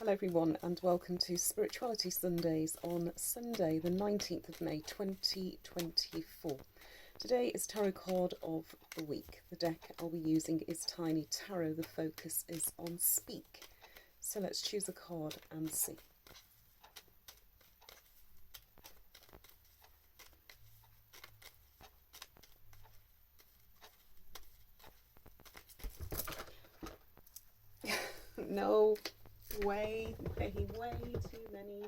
Hello everyone and welcome to Spirituality Sundays on Sunday the 19th of May 2024. Today is Tarot Card of the Week. The deck I'll be using is Tiny Tarot. The focus is on Speak. So let's choose a card and see. No. Way too many.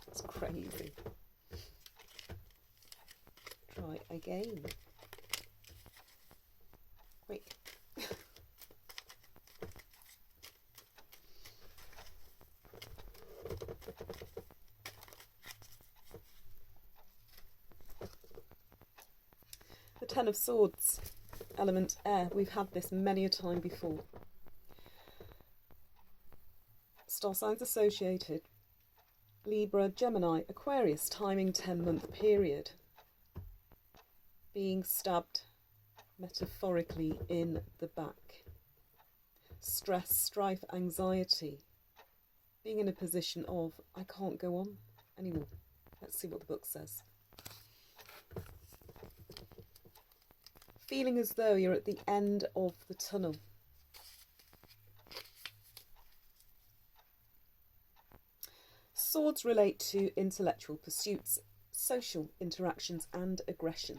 It's crazy. Try again. Quick. The Ten of Swords, element air. We've had this many a time before. Star signs associated. Libra, Gemini, Aquarius, timing 10-month period. Being stabbed metaphorically in the back. Stress, strife, anxiety. Being in a position of, I can't go on anymore. Let's see what the book says. Feeling as though you're at the end of the tunnel. Swords relate to intellectual pursuits, social interactions and aggression.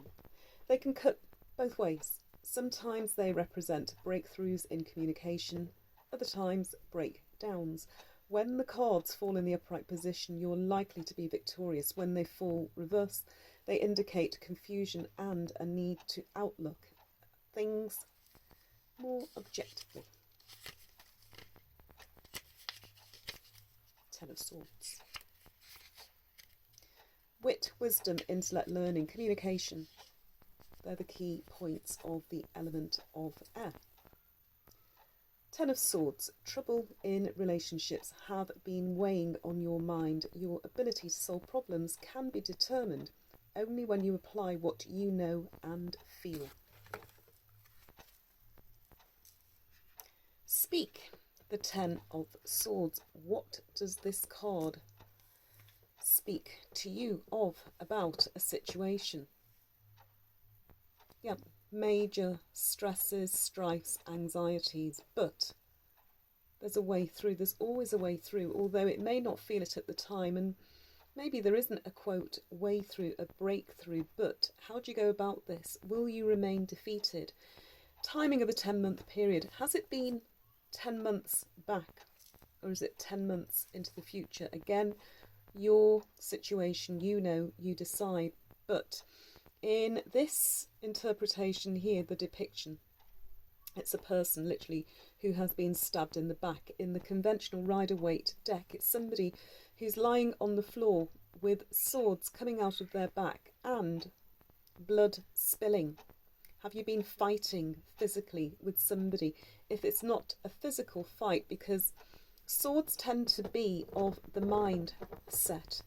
They can cut both ways. Sometimes they represent breakthroughs in communication, other times breakdowns. When the cards fall in the upright position, you're likely to be victorious. When they fall reverse, they indicate confusion and a need to outlook things more objectively. Ten of Swords. Wit, wisdom, intellect, learning, communication. They're the key points of the element of air. Ten of Swords. Trouble in relationships have been weighing on your mind. Your ability to solve problems can be determined only when you apply what you know and feel. Speak, the Ten of Swords. What does this card speak to you of, about a situation? Yeah, major stresses, strifes, anxieties, but there's a way through. There's always a way through, although it may not feel it at the time, and maybe there isn't a, quote, way through, a breakthrough, but how do you go about this? Will you remain defeated? Timing of the 10-month period. Has it been 10 months back, or is it 10 months into the future? Again, your situation, you know, you decide, but in this interpretation here, the depiction, it's a person literally who has been stabbed in the back. In the conventional Rider-Waite deck, it's somebody who's lying on the floor with swords coming out of their back and blood spilling. Have you been fighting physically with somebody? If it's not a physical fight, because swords tend to be of the mindset.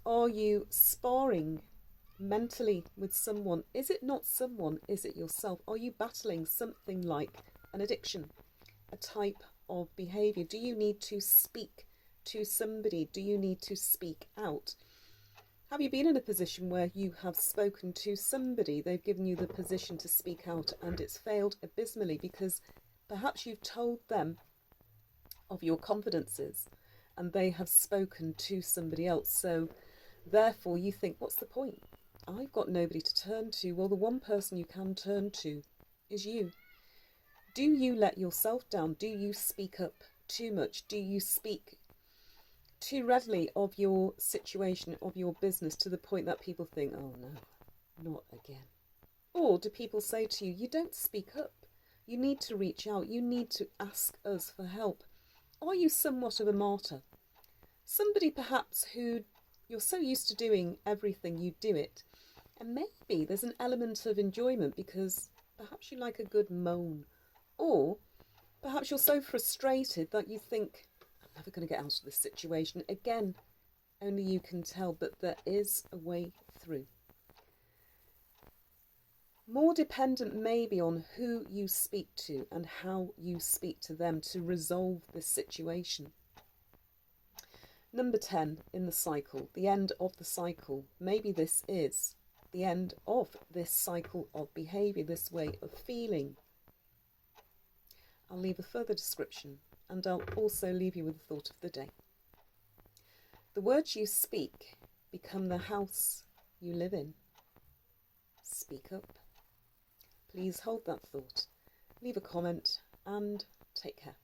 Are you sparring mentally with someone? Is it not someone? Is it yourself? Are you battling something like an addiction, a type of behaviour? Do you need to speak to somebody? Do you need to speak out? Have you been in a position where you have spoken to somebody, they've given you the position to speak out, and it's failed abysmally because perhaps you've told them of your confidences and they have spoken to somebody else, so therefore you think, what's the point? I've got nobody to turn to. Well, the one person you can turn to is you. Do you let yourself down? Do you speak up too much? Do you speak too readily of your situation, of your business, to the point that people think, oh no, not again? Or do people say to you, you don't speak up, you need to reach out, you need to ask us for help? Are you somewhat of a martyr? Somebody perhaps who you're so used to doing everything, you do it, and maybe there's an element of enjoyment because perhaps you like a good moan, or perhaps you're so frustrated that you think, I'm never going to get out of this situation. Again, only you can tell, but there is a way through. More dependent maybe on who you speak to and how you speak to them to resolve this situation. Number 10 in the cycle, the end of the cycle. Maybe this is the end of this cycle of behaviour, this way of feeling. I'll leave a further description, and I'll also leave you with the thought of the day. The words you speak become the house you live in. Speak up. Please hold that thought, leave a comment, and take care.